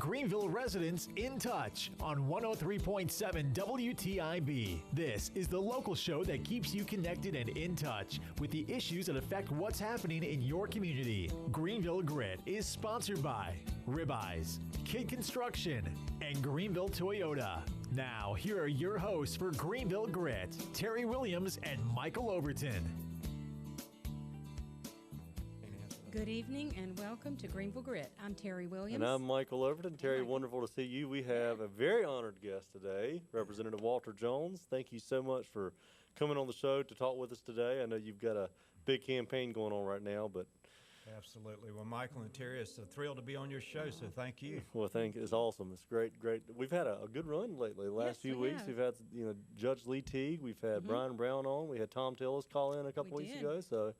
Greenville residents in touch on 103.7 WTIB. This is the local show that keeps you connected and in touch with the issues that affect what's happening in your community. Greenville Grit is sponsored by Ribeyes, Kid Construction, and Greenville Toyota. Now, here are your hosts for Greenville Grit, Terry Williams and Michael Overton. Good evening and welcome to Greenville Grit. I'm Terry Williams. And I'm Michael Overton. Terry, wonderful to see you. We have a very honored guest today, Representative Walter Jones. Thank you so much for coming on the show to talk with us today. I know you've got a big campaign going on right now, but absolutely. Well, Michael and Terry, it's a thrill to be on your show, so thank you. Well, it's awesome. It's great. We've had a good run lately. The last few weeks, we've had Judge Lee Teague, we've had Brian Brown on, we had Tom Tillis call in a couple weeks ago. So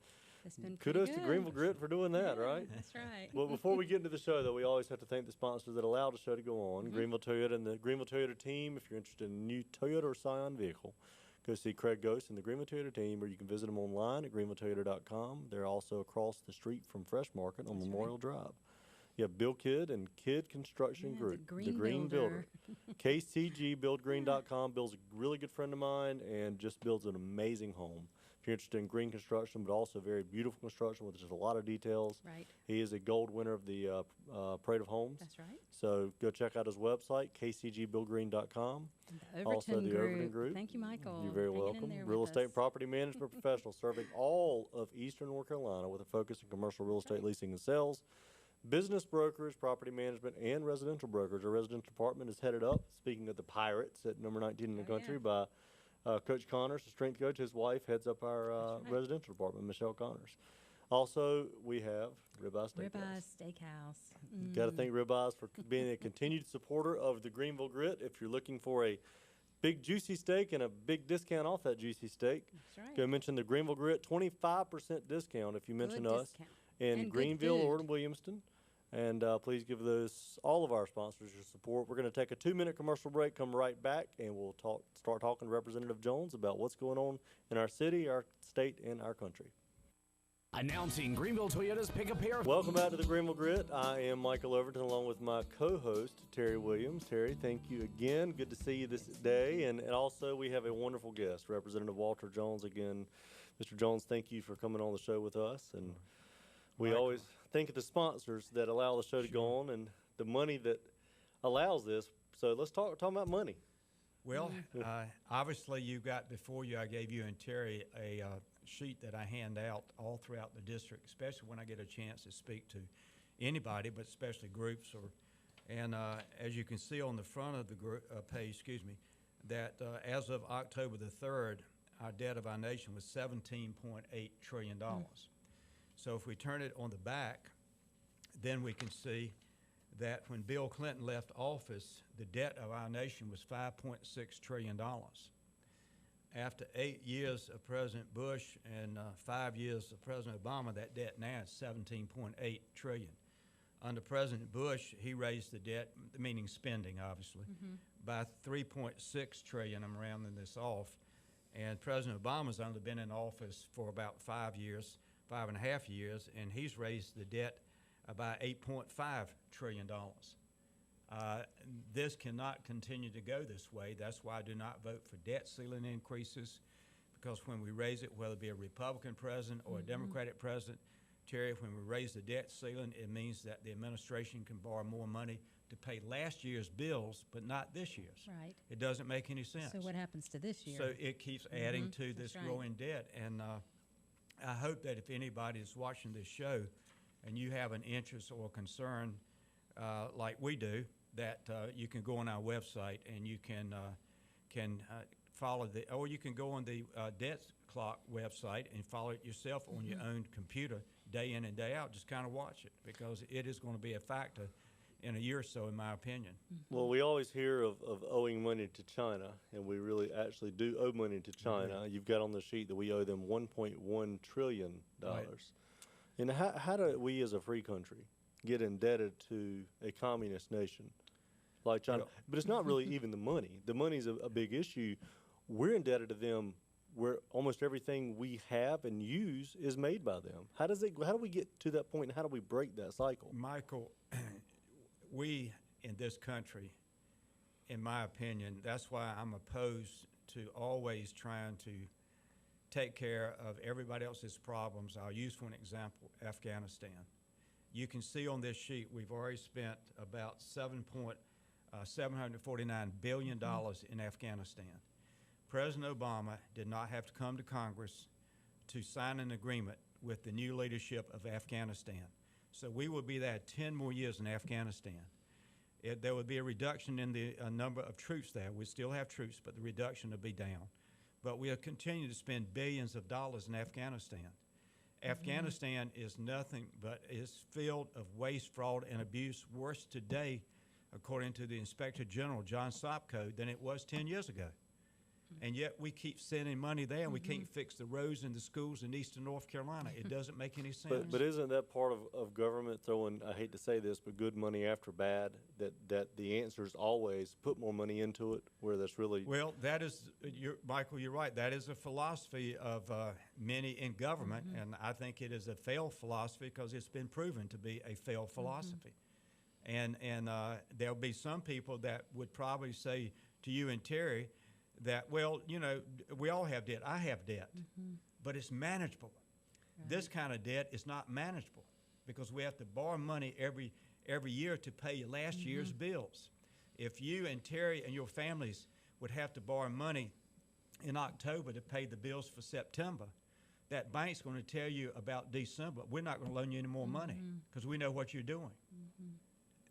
it's been kudos to Greenville Grit for doing that, right? That's right. Well, before we get into the show, though, we always have to thank the sponsors that allow the show to go on. Greenville Toyota and the Greenville Toyota team. If you're interested in a new Toyota or Scion vehicle, go see Craig Ghost and the Greenville Toyota team, or you can visit them online at greenvilletoyota.com. They're also across the street from Fresh Market on Memorial Drive. You have Bill Kidd and Kidd Construction Group, the Green Builder. KCGBuildGreen.com. Bill's a really good friend of mine and just builds an amazing home. If you're interested in green construction, but also very beautiful construction with just a lot of details. Right. He is a gold winner of the Parade of Homes. That's right. So go check out his website, KCGBuildGreen.com. Also the Overton Group. Thank you, Michael. You're very welcome. Real estate and property management professional serving all of Eastern North Carolina with a focus on commercial real estate leasing and sales. Business brokers, property management, and residential brokers. Our residential department is headed up, speaking of the Pirates at number 19 in the country, by Coach Connors, the strength coach. His wife heads up our residential department, Michelle Connors. Also, we have Ribeyes Steakhouse. Ribeyes Steakhouse. Got to thank Ribeyes for being a continued supporter of the Greenville Grit. If you're looking for a big juicy steak and a big discount off that juicy steak, That's right. go mention the Greenville Grit, 25% discount if you mention us in Greenville or in Williamston. And please give all of our sponsors your support. We're going to take a 2-minute commercial break, come right back, and we'll start talking to Representative Jones about what's going on in our city, our state, and our country. Announcing Greenville Toyota's Pick a Pair. Welcome back to the Greenville Grit. I am Michael Overton along with my co-host, Terry Williams. Terry, thank you again. Good to see you this day. And also we have a wonderful guest, Representative Walter Jones again. Mr. Jones, thank you for coming on the show with us. And we always think of the sponsors that allow the show to go on and the money that allows this. So let's talk about money. Well, obviously you got before you, I gave you and Terry a sheet that I hand out all throughout the district, especially when I get a chance to speak to anybody, but especially groups. And as you can see on the front of the page, that as of October the 3rd, our debt of our nation was $17.8 trillion. So if we turn it on the back, then we can see that when Bill Clinton left office, the debt of our nation was $5.6 trillion. After 8 years of President Bush and 5 years of President Obama, that debt now is $17.8 trillion. Under President Bush, he raised the debt, meaning spending, obviously, by $3.6 trillion. I'm rounding this off. And President Obama's only been in office for about 5 years. 5.5 years, and he's raised the debt by $8.5 trillion. This cannot continue to go this way. That's why I do not vote for debt ceiling increases, because when we raise it, whether it be a Republican president or a Democratic president, Terry, when we raise the debt ceiling, it means that the administration can borrow more money to pay last year's bills, but not this year's. Right. It doesn't make any sense. So what happens to this year? So it keeps adding to this growing debt, and I hope that if anybody is watching this show and you have an interest or concern like we do, that you can go on our website and you can follow or you can go on the Debt Clock website and follow it yourself on your own computer day in and day out. Just kind of watch it, because it is going to be a factor in a year or so, in my opinion. Well, we always hear of owing money to China, and we really actually do owe money to China. You've got on the sheet that we owe them $1.1 trillion. Right. And how do we as a free country get indebted to a communist nation like China? But it's not really even the money. The money's a big issue. We're indebted to them where almost everything we have and use is made by them. How do we get to that point, and how do we break that cycle? Michael, we in this country, in my opinion. That's why I'm opposed to always trying to take care of everybody else's problems. I'll use for an example Afghanistan. You can see on this sheet we've already spent about $749 billion in Afghanistan. President Obama did not have to come to Congress to sign an agreement with the new leadership of Afghanistan. So we will be there 10 more years in Afghanistan. There would be a reduction in the number of troops there. We still have troops, but the reduction will be down. But we'll continue to spend billions of dollars in Afghanistan. Afghanistan is nothing but is filled of waste, fraud, and abuse, worse today, according to the Inspector General, John Sopko, than it was 10 years ago. And yet we keep sending money there, and we can't fix the roads and the schools in eastern North Carolina. It doesn't make any sense. But isn't that part of government throwing, I hate to say this, but good money after bad, that the answer is always put more money into it, where that's really... Well, that is, Michael, you're right. That is a philosophy of many in government, and I think it is a failed philosophy because it's been proven to be a failed philosophy. And there'll be some people that would probably say to you and Terry that, well, you know, we all have debt. I have debt, but it's manageable. Right. This kind of debt is not manageable because we have to borrow money every year to pay last year's bills. If you and Terry and your families would have to borrow money in October to pay the bills for September, that bank's going to tell you about December, we're not going to loan you any more money because we know what you're doing.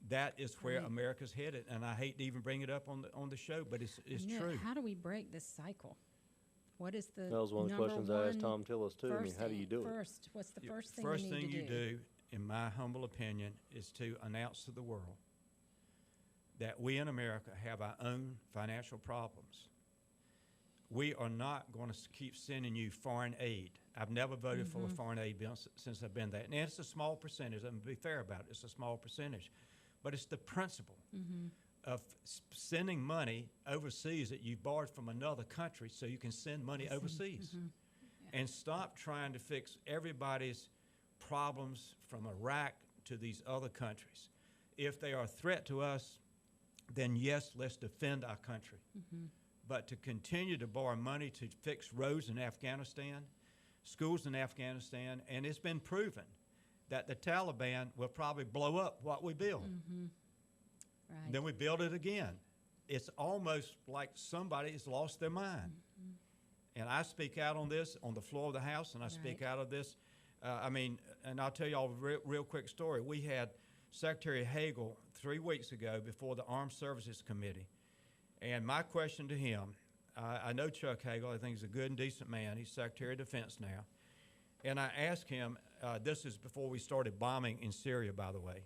That is where America's headed, and I hate to even bring it up on the show, but it's true. How do we break this cycle? What is the That was one of the questions I asked Tom Tillis too. I mean, how do you do it? What's the first thing First you need thing to you do, in my humble opinion, is to announce to the world that we in America have our own financial problems. We are not going to keep sending you foreign aid. I've never voted for a foreign aid bill since I've been there. And it's a small percentage. I'm going to be fair about it. It's a small percentage. But it's the principle of sending money overseas that you borrowed from another country so you can send money overseas. And stop trying to fix everybody's problems from Iraq to these other countries. If they are a threat to us, then yes, let's defend our country. But to continue to borrow money to fix roads in Afghanistan, schools in Afghanistan, and it's been proven that the Taliban will probably blow up what we build. Right. Then we build it again. It's almost like somebody has lost their mind. And I speak out on this on the floor of the House, and I speak out of this. And I'll tell you all a real quick story. We had Secretary Hagel 3 weeks ago before the Armed Services Committee. And my question to him, I know Chuck Hagel, I think he's a good and decent man. He's Secretary of Defense now. And I asked him, this is before we started bombing in Syria, by the way,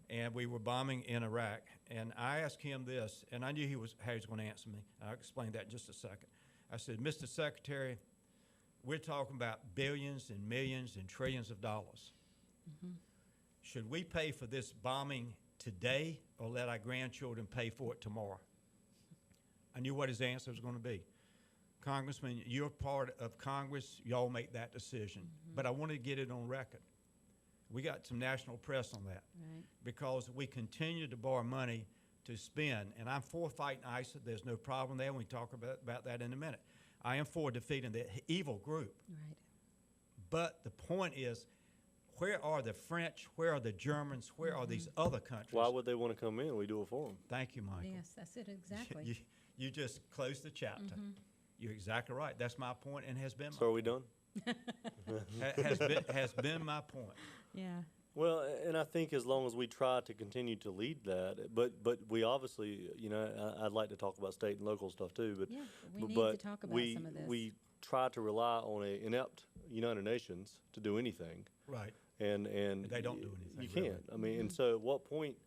and we were bombing in Iraq. And I asked him this, and I knew how he was going to answer me. I'll explain that in just a second. I said, Mr. Secretary, we're talking about billions and millions and trillions of dollars. Should we pay for this bombing today or let our grandchildren pay for it tomorrow? I knew what his answer was going to be. Congressman, you're part of Congress. Y'all make that decision. But I wanted to get it on record. We got some national press on that because we continue to borrow money to spend. And I'm for fighting ISIS. There's no problem there. We talk about that in a minute. I am for defeating the evil group. Right. But the point is, where are the French? Where are the Germans? Where are these other countries? Why would they want to come in? We do it for them. Thank you, Michael. Yes, that's it exactly. You just closed the chapter. You're exactly right. That's my point and has been my So are we done? has been my point. Yeah. Well, and I think as long as we try to continue to lead that, but we obviously, you know, I'd like to talk about state and local stuff too, but Yeah, we need but to talk about some of this. we try to rely on an inept United Nations to do anything. Right. And they don't do anything. You can't. I mean, and so at what point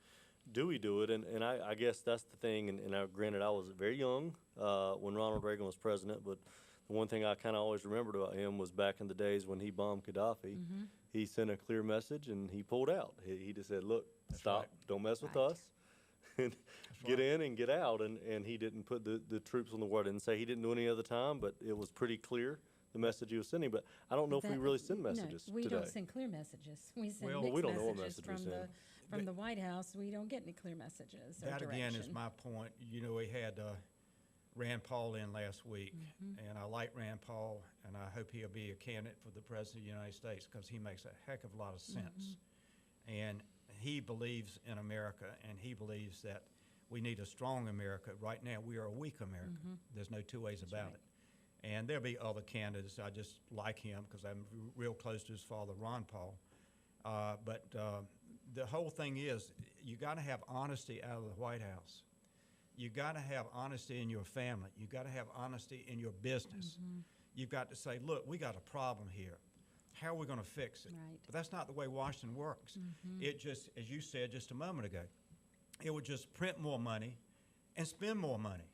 do we do it? And I guess that's the thing. And granted, I was very young when Ronald Reagan was president, but the one thing I kind of always remembered about him was back in the days when he bombed Gaddafi, he sent a clear message and he pulled out. He just said, look, stop, don't mess with us, and get in and get out. And he didn't put the troops on the war. I didn't say he didn't do any other time, but it was pretty clear the message he was sending. But I don't know if we really send messages no, we today. don't send clear messages. We send Well, mixed we don't know what messages message we from send. from the White House, we don't get any clear messages or that direction. again is my point. You know, we had Rand Paul in last week, and I like Rand Paul, and I hope he'll be a candidate for the President of the United States because he makes a heck of a lot of sense. And he believes in America, and he believes that we need a strong America. Right now, we are a weak America. There's no two ways about it. And there'll be other candidates. I just like him because I'm real close to his father, Ron Paul. But the whole thing is, you got to have honesty out of the White House. You got to have honesty in your family. You got to have honesty in your business. You've got to say, look, we got a problem here. How are we going to fix it? Right. But that's not the way Washington works. It just, as you said just a moment ago, it would just print more money and spend more money.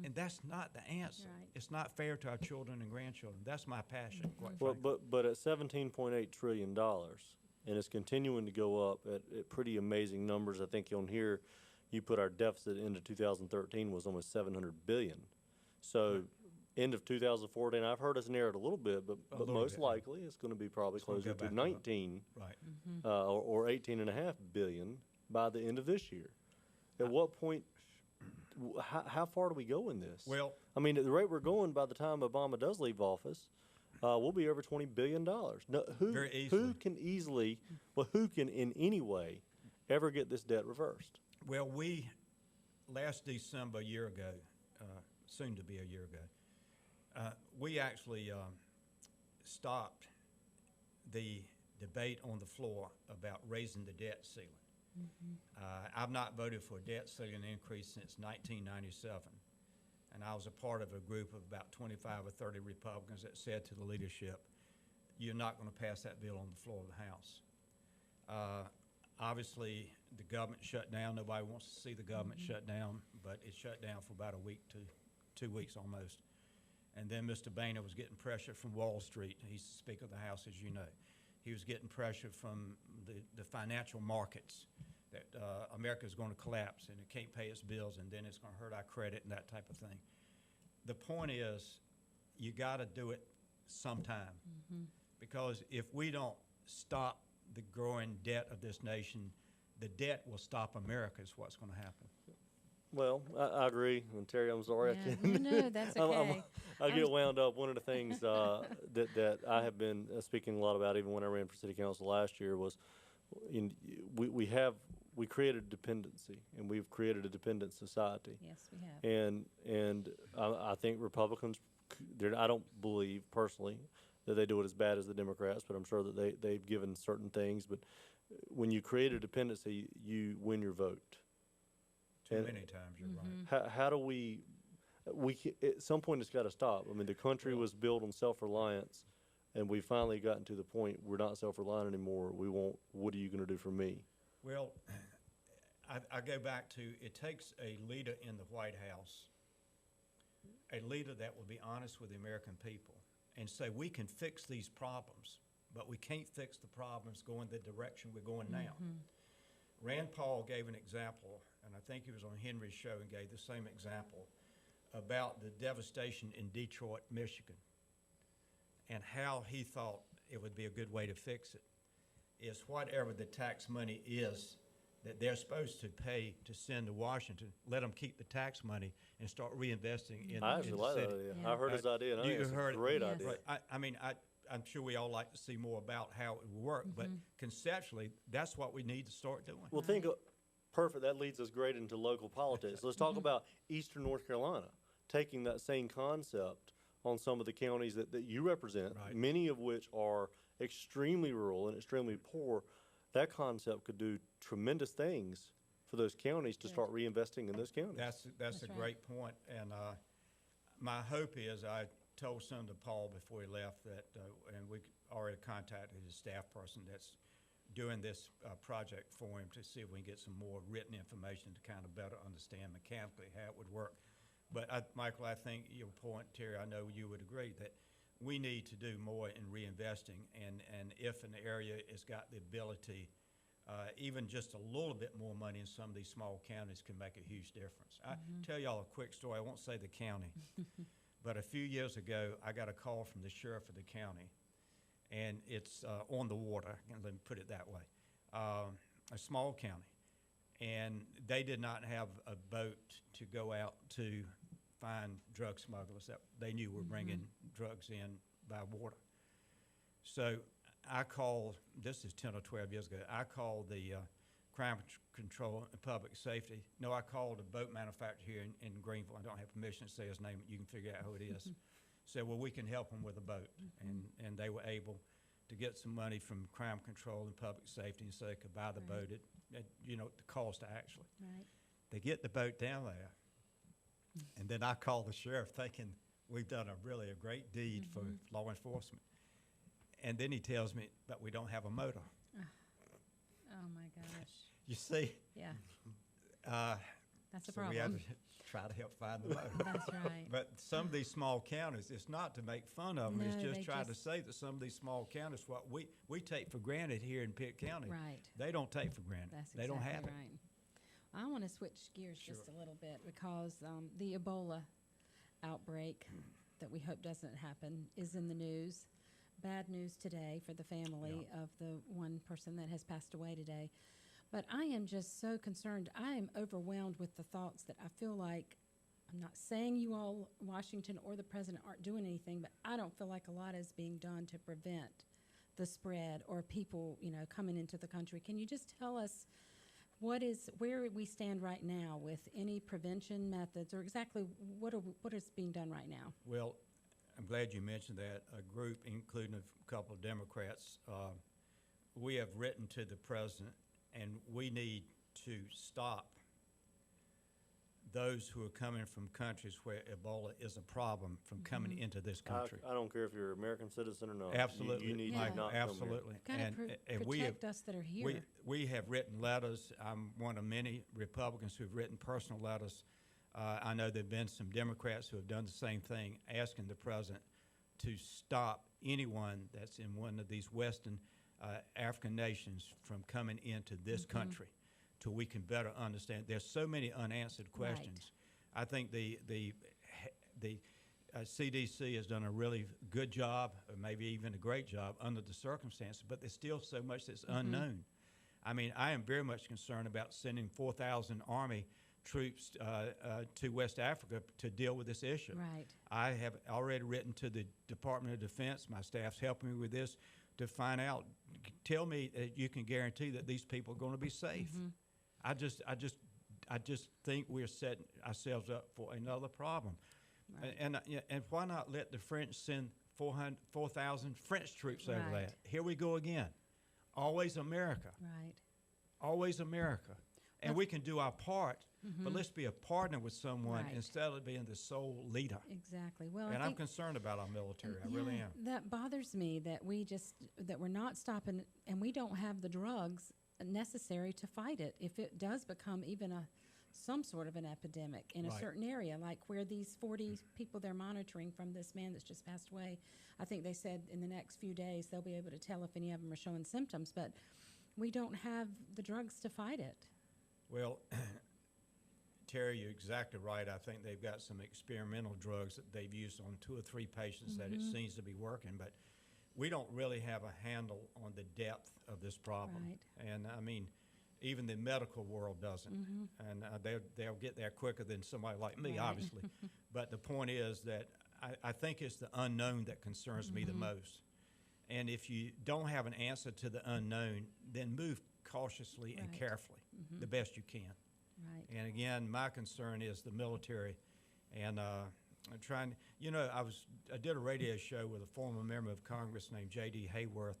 And that's not the answer. Right. It's not fair to our children and grandchildren. That's my passion, quite Well, frankly. but at $17.8 trillion, and it's continuing to go up at pretty amazing numbers. I think on here, you put our deficit into 2013 was almost $700 billion. So end of 2014, I've heard us narrow it a little bit, but little most bit, yeah. likely it's going to be probably It's gonna closer go back to up. 19 Right. or 18.5 billion by the end of this year. At what point, how far do we go in this? Well, I mean, at the rate we're going, by the time Obama does leave office, we'll be over $20 billion. No, Very easily. Who can in any way ever get this debt reversed? well, we, last December, a year ago, soon to be a year ago, we actually stopped the debate on the floor about raising the debt ceiling. I've not voted for a debt ceiling increase since 1997, and I was a part of a group of about 25 or 30 Republicans that said to the leadership, you're not going to pass that bill on the floor of the House. Obviously, the government shut down. Nobody wants to see the government shut down, but it shut down for about a week to 2 weeks almost. And then Mr. Boehner was getting pressure from Wall Street. He's the Speaker of the House, as you know. He was getting pressure from the financial markets that America is going to collapse and it can't pay its bills and then it's going to hurt our credit and that type of thing. The point is, you got to do it sometime because if we don't stop the growing debt of this nation, the debt will stop America is what's going to happen. Well, I agree. And Terry, I'm sorry. Yeah. No, that's okay. I get wound up. One of the things that I have been speaking a lot about, even when I ran for city council last year, was we created dependency, and we've created a dependent society. Yes, we have. And I think Republicans, I don't believe personally that they do it as bad as the Democrats, but I'm sure that they've given certain things. But when you create a dependency, you win your vote. Too many times, you're right. How do we at some point it's got to stop. I mean, the country was built on self-reliance, and we finally gotten to the point we're not self-reliant anymore. We won't, what are you going to do for me? Well, I go back to, it takes a leader in the White House, a leader that will be honest with the American people and say, we can fix these problems, but we can't fix the problems going the direction we're going now. Rand Paul gave an example, and I think he was on Henry's show and gave the same example about the devastation in Detroit, Michigan, and how he thought it would be a good way to fix it is whatever the tax money is that they're supposed to pay to send to Washington, let them keep the tax money and start reinvesting in, I in actually the like city. that idea. Yeah. I've heard his idea, and I think You've it's a heard it. great Yes. idea. Right. I mean, I'm sure we all like to see more about how it would work, but conceptually, that's what we need to start doing. Well, think of, perfect, that leads us great into local politics. Let's talk about Eastern North Carolina, taking that same concept on some of the counties that you represent, Right. many of which are extremely rural and extremely poor. That concept could do tremendous things for those counties to start reinvesting in those counties. That's a right. great point, and my hope is, I told Senator Paul before he left that, and we already contacted his staff person that's doing this project for him to see if we can get some more written information to kind of better understand mechanically how it would work. But Michael, I think your point, Terry, I know you would agree that we need to do more in reinvesting, and if an area has got the ability, even just a little bit more money in some of these small counties can make a huge difference. I tell y'all a quick story. I won't say the county, but a few years ago, I got a call from the sheriff of the county, and it's on the water. Let me put it that way. a small county, and they did not have a boat to go out to find drug smugglers that they knew were bringing drugs in by water. So I called, this is 10 or 12 years ago, I called the Crime Control and Public Safety. No, I called a boat manufacturer here in Greenville. I don't have permission to say his name, but you can figure out who it is. Said, well, we can help them with a boat. And they were able to get some money from Crime Control and Public Safety and so they could buy the boat at the cost actually. Right. They get the boat down there. And then I call the sheriff thinking we've done a great deed for law enforcement. And then he tells me, but we don't have a motor. Oh my gosh. You see? Yeah. That's a So we had problem. to try to help find the motor. That's right. But some of these small counties, it's not to make fun of them. It's No, just they trying to just- say that some of these small counties, what we take for granted here in Pitt County, Right. they don't take for granted. That's they don't have exactly it. right. I want to switch gears just a little bit because the Ebola outbreak that we hope doesn't happen is in the news. Bad news today for the family of the one person that has passed away today. But I am just so concerned. I am overwhelmed with the thoughts that I feel like, I'm not saying you all, Washington or the president, aren't doing anything, but I don't feel like a lot is being done to prevent the spread or people, coming into the country. Can you just tell us where we stand right now with any prevention methods, or exactly what is being done right now? Well, I'm glad you mentioned that. A group, including a couple of Democrats, we have written to the president, and we need to stop those who are coming from countries where Ebola is a problem from coming into this country. I don't care if you're an American citizen or not. Absolutely. You need Yeah. to not come here. Absolutely. Got to And we have, protect us that are here. we have written letters. I'm one of many Republicans who've written personal letters. I know there have been some Democrats who have done the same thing, asking the president to stop anyone that's in one of these Western African nations from coming into this country till we can better understand. There's so many unanswered questions. I think the CDC has done a really good job, or maybe even a great job under the circumstances, but there's still so much that's unknown. I mean, I am very much concerned about sending 4,000 Army troops to West Africa to deal with this issue. Right. I have already written to the Department of Defense. My staff's helping me with this to find out. Tell me that you can guarantee that these people are going to be safe. I just think we're setting ourselves up for another problem. Right. And why not let the French send 4,000 French troops over Right. there? Here we go again. Always America. Right. Always America. And we can do our part, but let's be a partner with someone Right. instead of being the sole leader. Exactly. Well, And I I'm think concerned about our military. I really am. that bothers me that we're not stopping, and we don't have the drugs necessary to fight it if it does become even some sort of an epidemic in a Right. certain area, like where these 40 people they're monitoring from this man that's just passed away. I think they said in the next few days they'll be able to tell if any of them are showing symptoms, but we don't have the drugs to fight it. Well, Terry, you're exactly right. I think they've got some experimental drugs that they've used on 2 or 3 patients that it seems to be working, but we don't really have a handle on the depth of this problem. Right. And I mean, even the medical world doesn't. And they'll get there quicker than somebody like me, Right. obviously. But the point is that I think it's the unknown that concerns me the most. And if you don't have an answer to the unknown, then move cautiously and Right. carefully, the best you can. Right. And again, my concern is the military, and I'm trying. I did a radio show with a former member of Congress named J.D. Hayworth,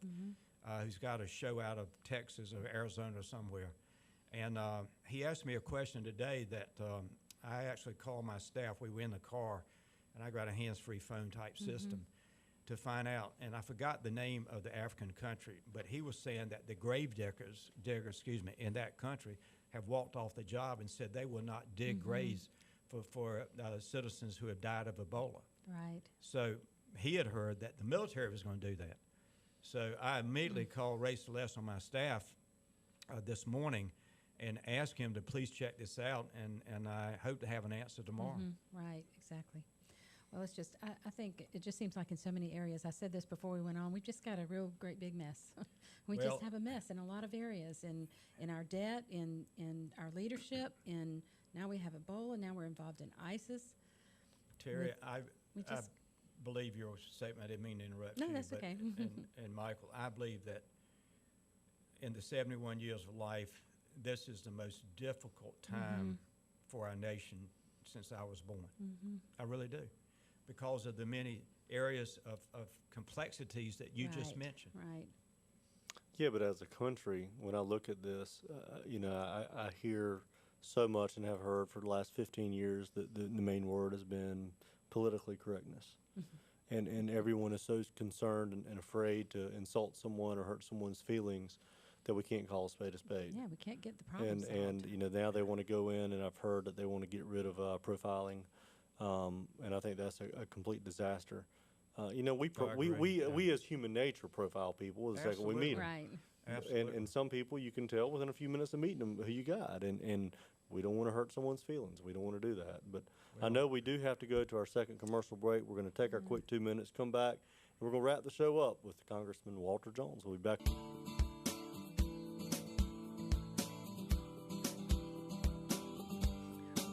who's got a show out of Texas or Arizona or somewhere, and he asked me a question today that I actually called my staff. We were in the car, and I got a hands-free phone type system to find out, and I forgot the name of the African country, but he was saying that the grave diggers, in that country have walked off the job and said they will not dig graves for citizens who have died of Ebola. Right. So he had heard that the military was going to do that. So I immediately called Ray Celeste on my staff this morning and asked him to please check this out, and I hope to have an answer tomorrow. Right, exactly. Well, it's just, I think it just seems like in so many areas, I said this before we went on, we've just got a real great big mess. We Well- just have a mess in a lot of areas, in our debt, in our leadership, in, now we have Ebola, now we're involved in ISIS. Terry, we I just- believe your statement, I didn't mean to interrupt No, you. that's but- okay. And Michael, I believe that in the 71 years of life, this is the most difficult time for our nation since I was born. I really do, because of the many areas of complexities that you just Right, mentioned. Right. Yeah, but as a country, when I look at this, I hear so much and have heard for the last 15 years that the main word has been politically correctness. And everyone is so concerned and afraid to insult someone or hurt someone's feelings that we can't call a spade a spade. Yeah, we can't get the problems And solved. now they want to go in, and I've heard that they want to get rid of profiling, and I think that's a complete disaster. We as human nature profile people the second we meet them. Right. Absolutely. And some people you can tell within a few minutes of meeting them who you got, and we don't want to hurt someone's feelings. We don't want to do that. But I know we do have to go to our second commercial break. We're going to take our quick 2 minutes, come back, and we're going to wrap the show up with Congressman Walter Jones. We'll be back.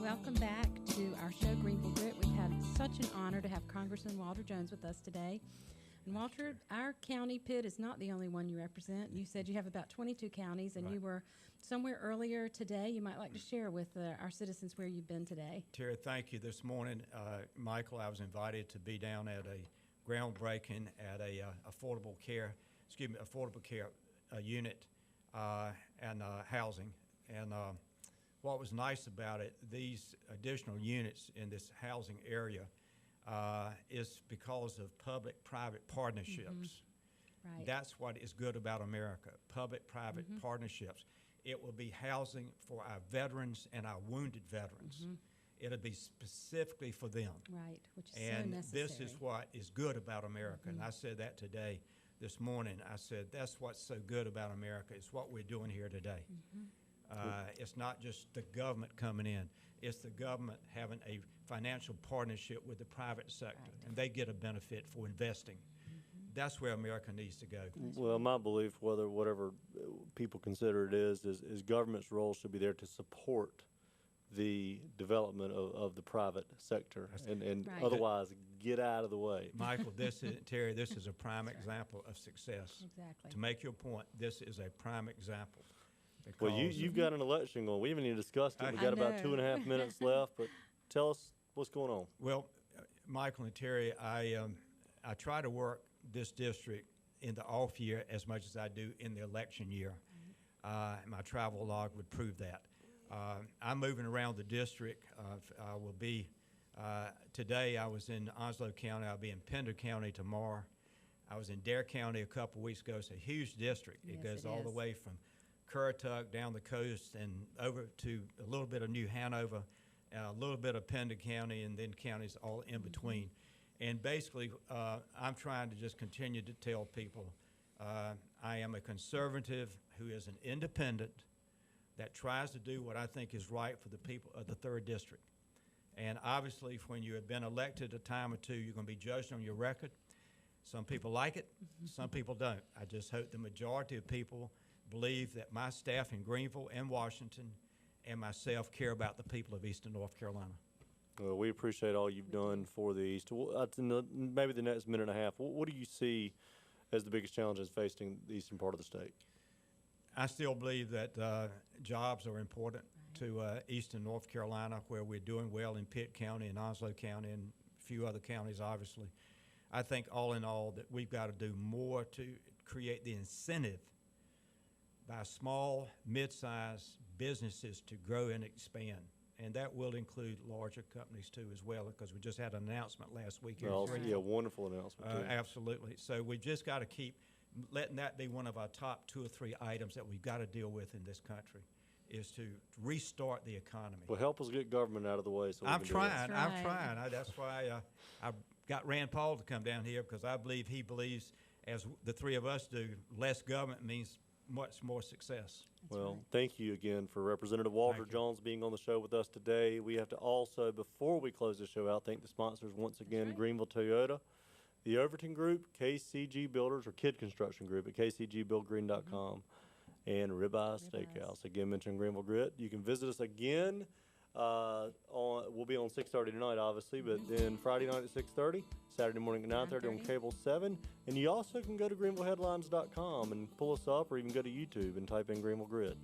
Welcome back to our show, Greenville Grit. We've had such an honor to have Congressman Walter Jones with us today. And Walter, our county, Pitt, is not the only one you represent. You said you have about 22 counties, and Right. you were somewhere earlier today. You might like to share with our citizens where you've been today. Terry, thank you. This morning, Michael, I was invited to be down at a groundbreaking at a affordable care unit and housing. And what was nice about it, these additional units in this housing area is because of public-private partnerships. Right. That's what is good about America, public-private partnerships. It will be housing for our veterans and our wounded veterans. It'll be specifically for them. Right, which is And so necessary. this is what is good about America. And I said that today, this morning. I said, that's what's so good about America. It's what we're doing here today. It's not just the government coming in. It's the government having a financial partnership with the private sector, and they get a benefit for investing. That's where America needs to go. Well, my belief, whatever people consider it is government's role should be there to support the development of the private sector, and Right. otherwise get out of the way. Michael, Terry, this is a prime example of success. Exactly. To make your point, this is a prime example. Well, because- you've got an election going. We haven't even discussed it. We I got about know. 2.5 minutes left, but tell us what's going on. Well, Michael and Terry, I try to work this district in the off year as much as I do in the election year. My travel log would prove that. I'm moving around the district. I will be, today I was in Onslow County. I'll be in Pender County tomorrow. I was in Dare County a couple weeks ago. It's a huge district. Yes, It goes it all the is. way from Currituck down the coast and over to a little bit of New Hanover, a little bit of Pender County, and then counties all in between. And basically, I'm trying to just continue to tell people I am a conservative who is an independent that tries to do what I think is right for the people of the 3rd District. And obviously, when you have been elected a time or two, you're going to be judged on your record. Some people like it, some people don't. I just hope the majority of people believe that my staff in Greenville and Washington and myself care about the people of Eastern North Carolina. Well, we appreciate all you've done for the East. Maybe the next minute and a half, what do you see as the biggest challenges facing the eastern part of the state? I still believe that jobs are important to Eastern North Carolina, where we're doing well in Pitt County and Onslow County and a few other counties, obviously. I think all in all that we've got to do more to create the incentive by small, mid-sized businesses to grow and expand. And that will include larger companies too as well, because we just had an announcement last week here. Well, in Greenville. yeah, wonderful announcement too. Absolutely. So we've just got to keep letting that be one of our top 2 or 3 items that we've got to deal with in this country, is to restart the economy. Well, help us get government out of the way. So I'm we can do this. trying. That's I'm right. trying. That's why I got Rand Paul to come down here, because I believe he believes, as the 3 of us do, less government means much more success. Well, thank you again for Representative Walter Thank you. Jones being on the show with us today. We have to also, before we close the show out, thank the sponsors once again, right. Greenville Toyota, the Overton Group, KCG Builders, or Kid Construction Group at kcgbuildgreen.com, and Ribeye Steakhouse. Again, mentioned Greenville Grit. You can visit us again. We'll be on 6:30 tonight, obviously, but then Friday night at 6:30, Saturday morning at 9:30 on 9:30. Cable 7. And you also can go to greenvilleheadlines.com and pull us up, or even go to YouTube and type in Greenville Grit.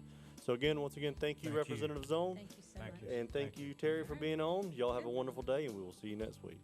So again, once again, thank you, Thank you. Representative Zone. Thank you so Thank much. you. And thank you, Terry, for being on. Y'all have a wonderful day, and we will see you next week.